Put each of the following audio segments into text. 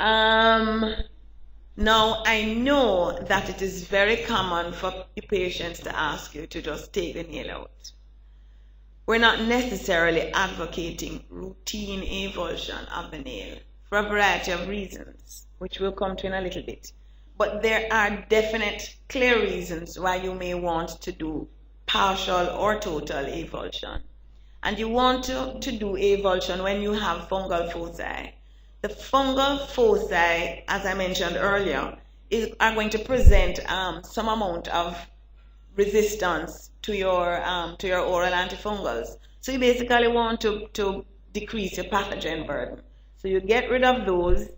Now, I know that it is very common for patients to ask you to just take the nail out. We're not necessarily advocating routine avulsion of the nail for a variety of reasons, which we'll come to in a little bit. But there are definite, clear reasons why you may want to do partial or total avulsion. And you want to do avulsion when you have fungal foci. The fungal foci, as I mentioned earlier, are going to present some amount of resistance to your oral antifungals. So you basically want to decrease your pathogen burden. So you get rid of those.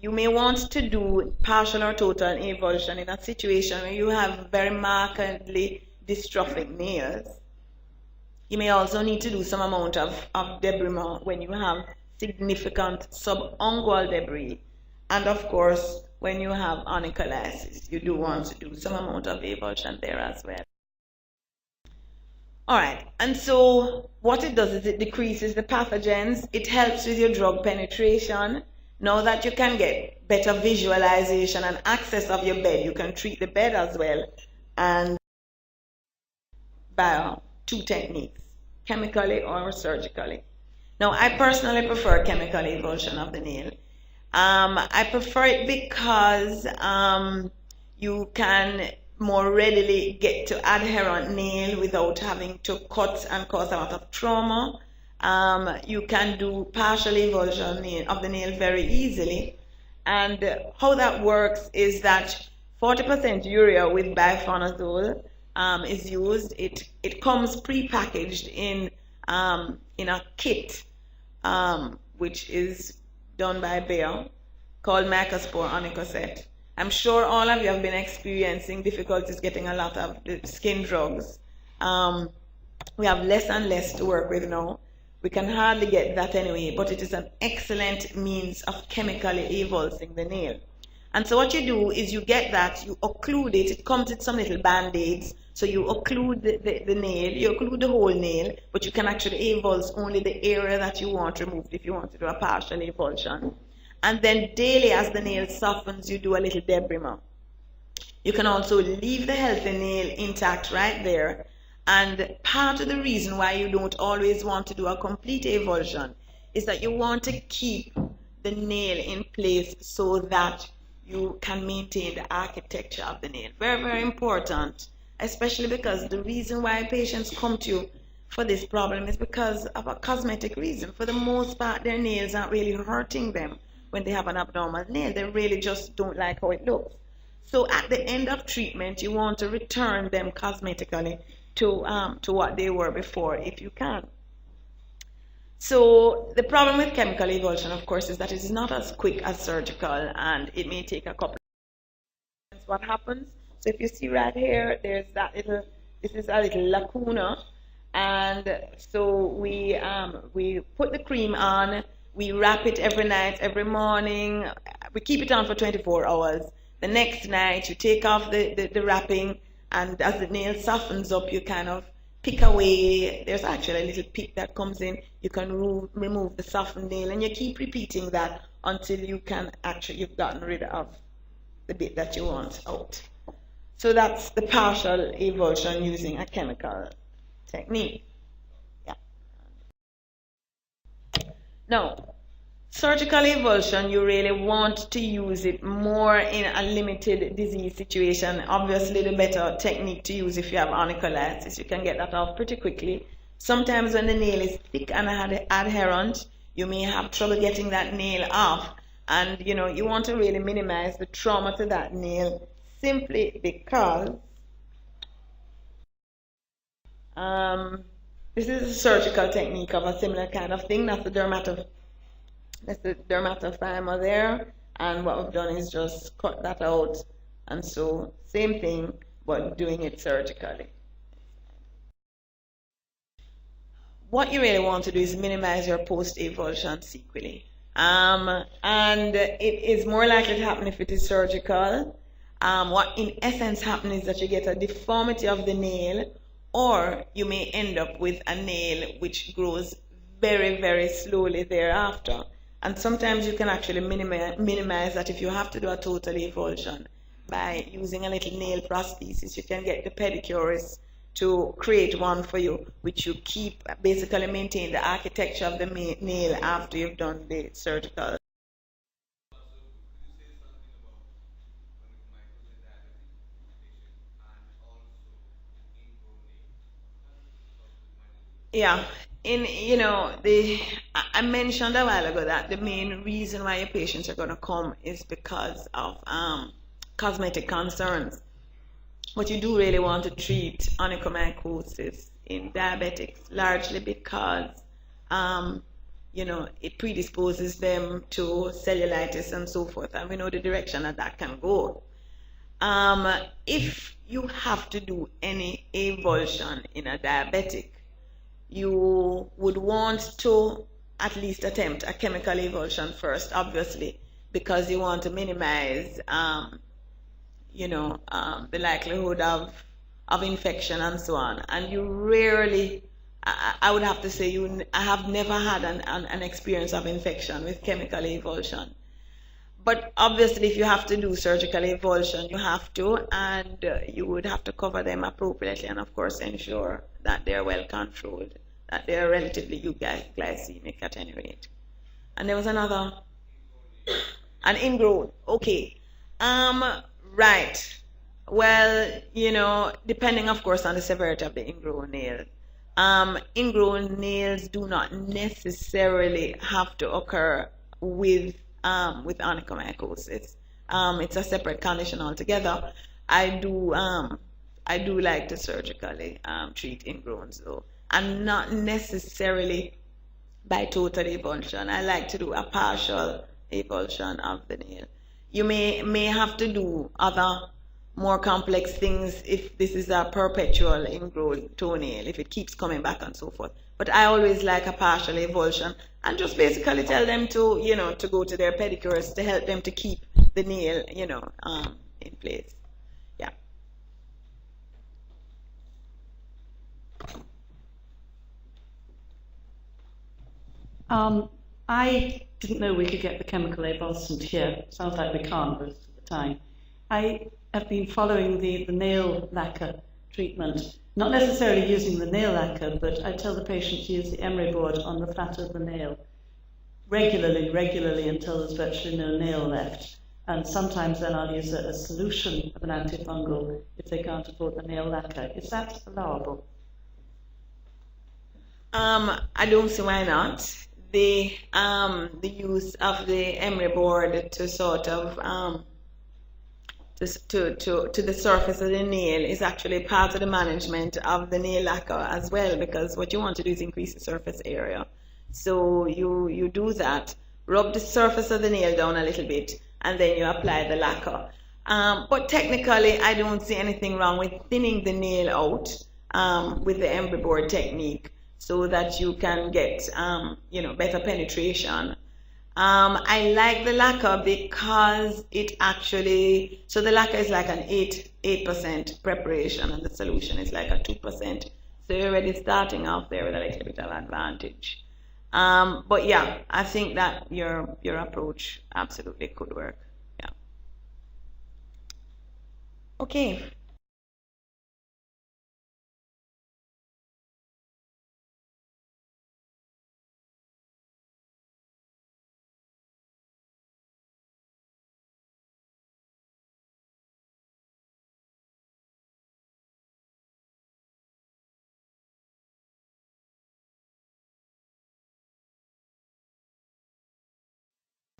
You may want to do partial or total avulsion in a situation where you have very markedly dystrophic nails. You may also need to do some amount of debridement when you have significant subungual debris. And of course, when you have onychomycosis, you do want to do some amount of avulsion there as well. All right, and so what it does is it decreases the pathogens. It helps with your drug penetration. Now that you can get better visualization and access of your bed, you can treat the bed as well, and by two techniques, chemically or surgically. Now, I personally prefer chemical avulsion of the nail. I prefer it because you can more readily get to adherent nail without having to cut and cause a lot of trauma. You can do partial avulsion of the nail very easily. And how that works is that 40% urea with bifonazole is used. It comes pre-packaged in a kit, which is done by Bayer, called Mycospore Onychomycosis. I'm sure all of you have been experiencing difficulties getting a lot of skin drugs. We have less and less to work with now. We can hardly get that anyway, but it is an excellent means of chemically avulsing the nail. And so what you do is you get that, you occlude it. It comes with some little band-aids. So you occlude the nail, you occlude the whole nail, but you can actually avulse only the area that you want removed if you want to do a partial avulsion. And then daily, as the nail softens, you do a little debridement. You can also leave the healthy nail intact right there. And part of the reason why you don't always want to do a complete avulsion is that you want to keep the nail in place so that you can maintain the architecture of the nail. Very, very important, especially because the reason why patients come to you for this problem is because of a cosmetic reason. For the most part, their nails aren't really hurting them when they have an abnormal nail. They really just don't like how it looks. So at the end of treatment, you want to return them cosmetically to what they were before, if you can. So the problem with chemical avulsion, of course, is that it is not as quick as surgical, and it may take a couple of months. What happens? So if you see right here, there's that little, this is a little lacuna, and so we put the cream on, we wrap it every night, every morning, we keep it on for 24 hours. The next night, you take off the wrapping, and as the nail softens up, you kind of pick away. There's actually a little pick that comes in. You can remove the softened nail, and you keep repeating that until you can actually, you've gotten rid of the bit that you want out. So that's the partial avulsion using a chemical technique. Yeah. Now, surgical avulsion, you really want to use it more in a limited disease situation. Obviously, the better technique to use if you have onychomycosis, you can get that off pretty quickly. Sometimes when the nail is thick and adherent, you may have trouble getting that nail off, and you want to really minimize the trauma to that nail, simply because this is a surgical technique of a similar kind of thing. That's the dermatophyma there, and what we've done is just cut that out, and so same thing, but doing it surgically. What you really want to do is minimize your post-avulsion sequelae, and it is more likely to happen if it is surgical. What in essence happens is that you get a deformity of the nail, or you may end up with a nail which grows very, very slowly thereafter. And sometimes you can actually minimize that if you have to do a total avulsion by using a little nail prosthesis. You can get the pedicurist to create one for you, which you keep, basically maintain the architecture of the nail after you've done the surgical. Yeah, I mentioned a while ago that the main reason why your patients are going to come is because of cosmetic concerns. But you do really want to treat onychomycosis in diabetics, largely because it predisposes them to cellulitis and so forth, and we know the direction that can go. If you have to do any avulsion in a diabetic, you would want to at least attempt a chemical avulsion first, obviously, because you want to minimize, the likelihood of infection and so on. And you rarely, I would have to say, I have never had an experience of infection with chemical avulsion. But obviously, if you have to do surgical avulsion, you have to, and you would have to cover them appropriately, and of course ensure that they're well controlled, that they're relatively euglycemic at any rate. And there was another, an ingrown. Okay, right. Well, depending, of course, on the severity of the ingrown nail. Ingrown nails do not necessarily have to occur with onychomycosis. It's a separate condition altogether. I do like to surgically treat ingrowns though, and not necessarily by total avulsion. I like to do a partial avulsion of the nail. You may have to do other more complex things if this is a perpetual ingrown toenail, if it keeps coming back and so forth. But I always like a partial avulsion, and just basically tell them to, to go to their pedicurist to help them to keep the nail, in place. Yeah. I didn't know we could get the chemical avulsion here. Sounds like we can't most of the time. I have been following the nail lacquer treatment, not necessarily using the nail lacquer, but I tell the patient to use the emery board on the flat of the nail regularly until there's virtually no nail left. And sometimes then I'll use a solution of an antifungal if they can't afford the nail lacquer. Is that allowable? I don't see why not. The use of the emery board to sort of to the surface of the nail is actually part of the management of the nail lacquer as well, because what you want to do is increase the surface area. So you do that, rub the surface of the nail down a little bit, and then you apply the lacquer. But technically, I don't see anything wrong with thinning the nail out with the emery board technique, so that you can get better penetration. I like the lacquer because it actually, so the lacquer is like an 8% preparation, and the solution is like a 2%. So you're already starting off there with a little bit of advantage. But yeah, I think that your approach absolutely could work. Yeah. Okay.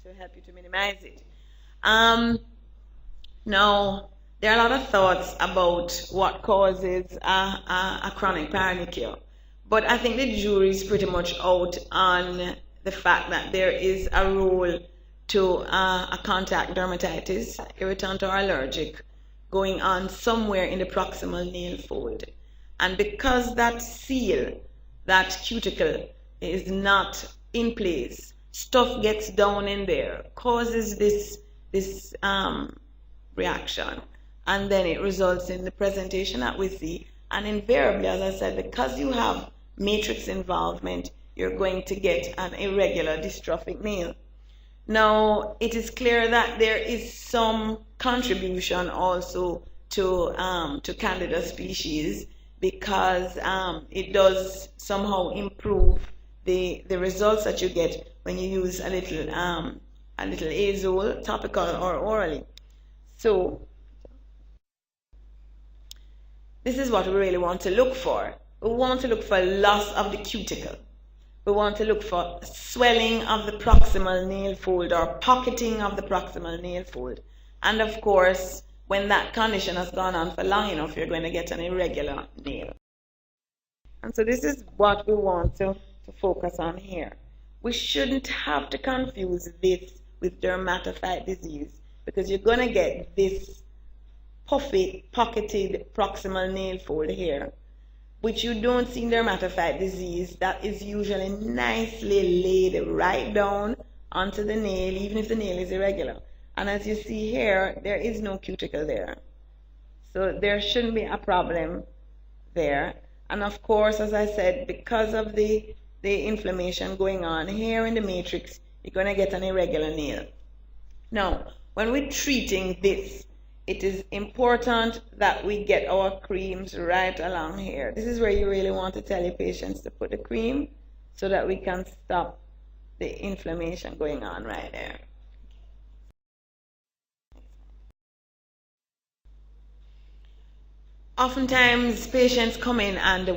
To help you to minimize it. Now, there are a lot of thoughts about what causes a chronic paronychia, but I think the jury is pretty much out on the fact that there is a role to a contact dermatitis, irritant or allergic, going on somewhere in the proximal nail fold. And because that seal, that cuticle, is not in place, stuff gets down in there, causes this reaction, and then it results in the presentation that we see. And invariably, as I said, because you have matrix involvement, you're going to get an irregular dystrophic nail. Now, it is clear that there is some contribution also to Candida species because it does somehow improve the results that you get when you use a little azole, topical or orally. So this is what we really want to look for. We want to look for loss of the cuticle. We want to look for swelling of the proximal nail fold or pocketing of the proximal nail fold. And of course, when that condition has gone on for long enough, you're going to get an irregular nail. And so this is what we want to focus on here. We shouldn't have to confuse this with dermatophyte disease because you're going to get this puffy, pocketed proximal nail fold here, which you don't see in dermatophyte disease. That is usually nicely laid right down onto the nail, even if the nail is irregular. And as you see here, there is no cuticle there. So there shouldn't be a problem there. And of course, as I said, because of the inflammation going on here in the matrix, you're going to get an irregular nail. Now, when we're treating this, it is important that we get our creams right along here. This is where you really want to tell your patients to put the cream so that we can stop the inflammation going on right there. Oftentimes, patients come in and they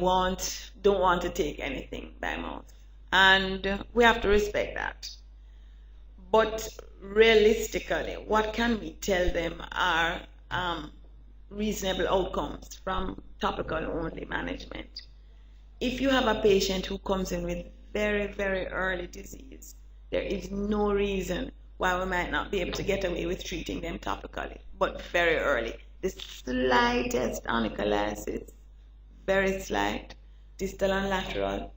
don't want to take anything by mouth, and we have to respect that. But realistically, what can we tell them are reasonable outcomes from topical only management? If you have a patient who comes in with very, very early disease, there is no reason why we might not be able to get away with treating them topically, but very early. The slightest onychomycosis, very slight, distal and lateral,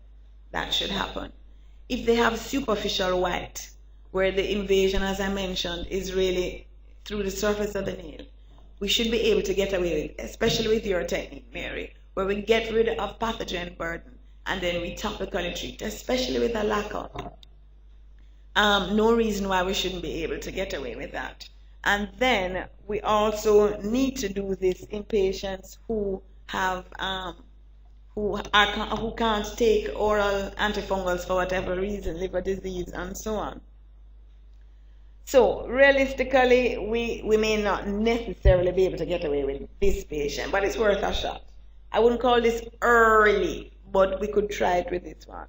that should happen. If they have superficial white, where the invasion, as I mentioned, is really through the surface of the nail, we should be able to get away with, especially with your technique, Mary, where we get rid of pathogen burden and then we topically treat, especially with a lacquer. No reason why we shouldn't be able to get away with that. And then we also need to do this in patients who have who can't take oral antifungals for whatever reason, liver disease and so on. So realistically, we may not necessarily be able to get away with this patient, but it's worth a shot. I wouldn't call this early, but we could try it with this one.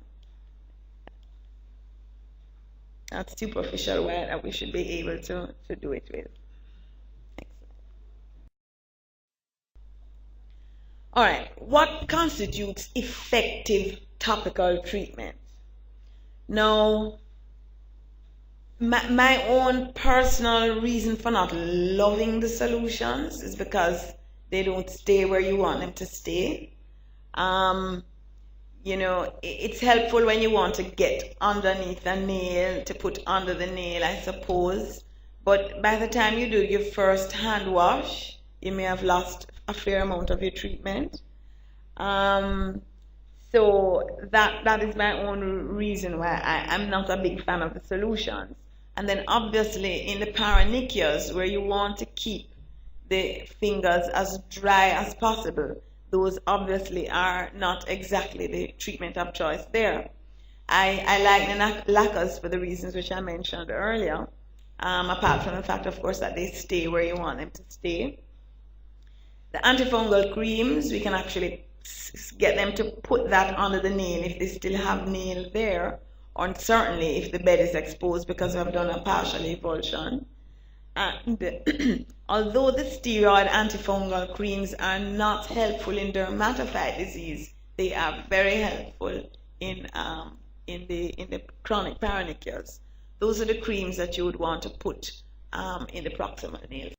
That's superficial white that we should be able to do it with. All right, what constitutes effective topical treatment? Now, my own personal reason for not loving the solutions is because they don't stay where you want them to stay. You know, it's helpful when you want to get underneath a nail, to put under the nail, I suppose. But by the time you do your first hand wash, you may have lost a fair amount of your treatment. So that is my own reason why I'm not a big fan of the solutions. And then obviously in the paronychias, where you want to keep the fingers as dry as possible, those obviously are not exactly the treatment of choice there. I like the lacquers for the reasons which I mentioned earlier, apart from the fact, of course, that they stay where you want them to stay. The antifungal creams, we can actually get them to put that under the nail if they still have nail there, or certainly if the bed is exposed because we have done a partial avulsion. And although the steroid antifungal creams are not helpful in dermatophyte disease, they are very helpful in the chronic paronychias. Those are the creams that you would want to put in the proximal nail.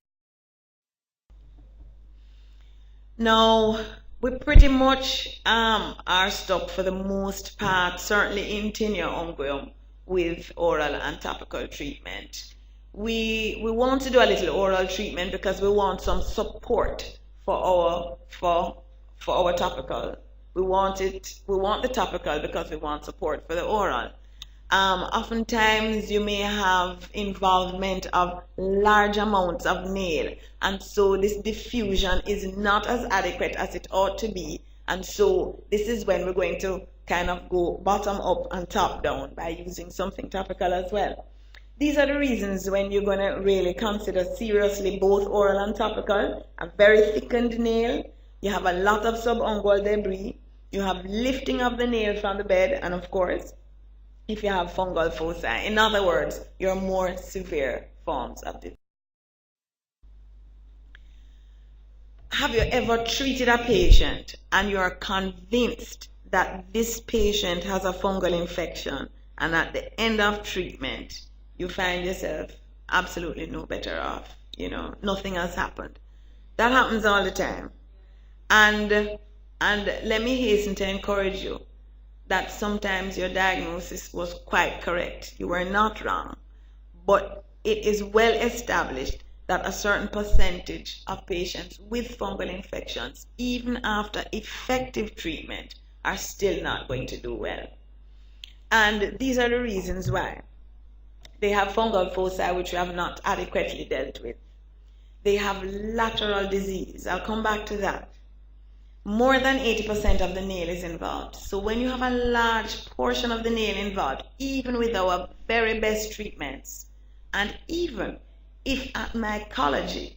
Now, we pretty much are stuck for the most part, certainly in tinea unguium, with oral and topical treatment. We want to do a little oral treatment because we want some support for our topical. We want the topical because we want support for the oral. Oftentimes you may have involvement of large amounts of nail, and so this diffusion is not as adequate as it ought to be, and so this is when we're going to kind of go bottom up and top down by using something topical as well. These are the reasons when you're going to really consider seriously both oral and topical. A very thickened nail, you have a lot of subungual debris, you have lifting of the nail from the bed, and of course, if you have fungal foci, in other words, your more severe forms of disease. Have you ever treated a patient and you are convinced that this patient has a fungal infection, and at the end of treatment, you find yourself absolutely no better off? Nothing has happened. That happens all the time. And let me hasten to encourage you that sometimes your diagnosis was quite correct. You were not wrong. But it is well established that a certain percentage of patients with fungal infections, even after effective treatment, are still not going to do well. And these are the reasons why. They have fungal foci which we have not adequately dealt with. They have lateral disease. I'll come back to that. More than 80% of the nail is involved. So when you have a large portion of the nail involved, even with our very best treatments, and even if at mycology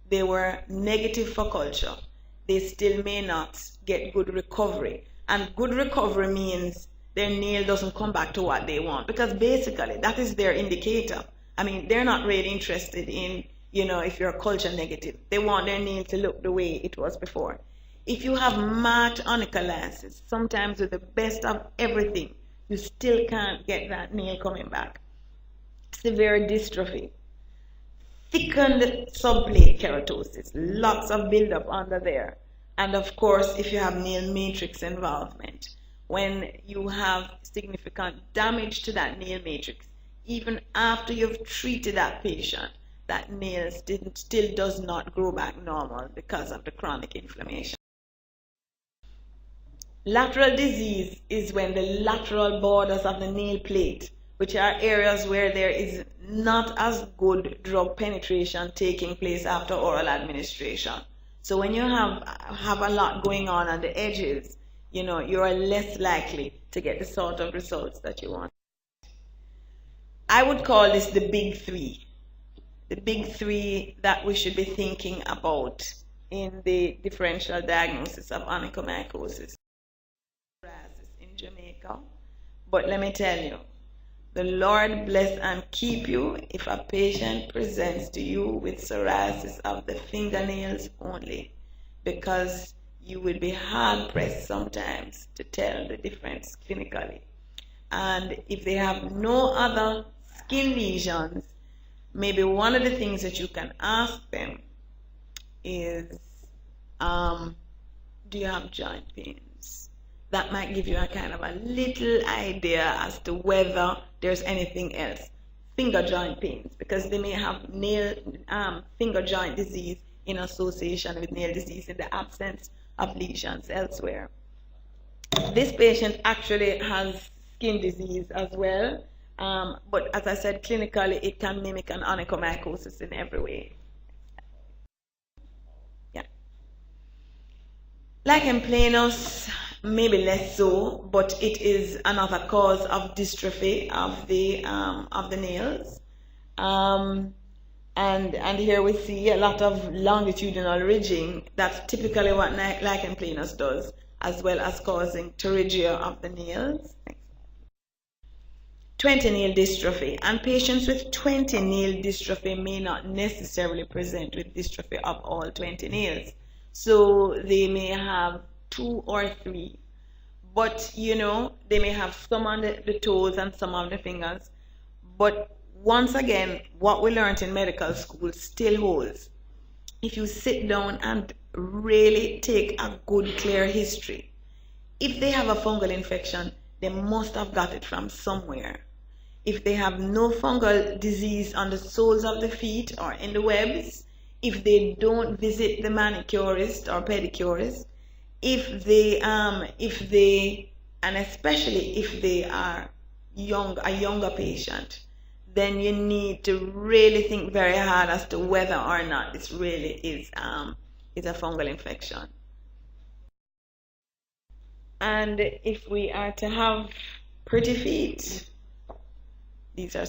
they were negative for culture, they still may not get good recovery. And good recovery means their nail doesn't come back to what they want, because basically that is their indicator. I mean, they're not really interested in, if you're culture negative. They want their nail to look the way it was before. If you have marked onychomycosis, sometimes with the best of everything, you still can't get that nail coming back. Severe dystrophy, thickened subplate keratosis, lots of buildup under there. And of course, if you have nail matrix involvement, when you have significant damage to that nail matrix, even after you've treated that patient, that nail still does not grow back normal because of the chronic inflammation. Lateral disease is when the lateral borders of the nail plate, which are areas where there is not as good drug penetration taking place after oral administration. So when you have a lot going on the edges, you are less likely to get the sort of results that you want. I would call this the big three. The big three that we should be thinking about in the differential diagnosis of onychomycosis in Jamaica. But let me tell you, the Lord bless and keep you if a patient presents to you with psoriasis of the fingernails only, because you will be hard pressed sometimes to tell the difference clinically. And if they have no other skin lesions, maybe one of the things that you can ask them is, do you have joint pains? That might give you a kind of a little idea as to whether there's anything else. Finger joint pains, because they may have finger joint disease in association with nail disease in the absence of lesions elsewhere. This patient actually has skin disease as well, but as I said, clinically it can mimic an onychomycosis in every way. Yeah. Lichen planus, maybe less so, but it is another cause of dystrophy of the nails. And here we see a lot of longitudinal ridging. That's typically what lichen planus does, as well as causing pterygia of the nails. 20 nail dystrophy, and patients with 20 nail dystrophy may not necessarily present with dystrophy of all 20 nails. So they may have 2 or 3, but they may have some on the toes and some on the fingers. But once again, what we learned in medical school still holds. If you sit down and really take a good clear history, if they have a fungal infection, they must have got it from somewhere. If they have no fungal disease on the soles of the feet or in the webs, if they don't visit the manicurist or pedicurist, if they and especially if they are a younger patient, then you need to really think very hard as to whether or not this really is a fungal infection. And if we are to have pretty feet, these are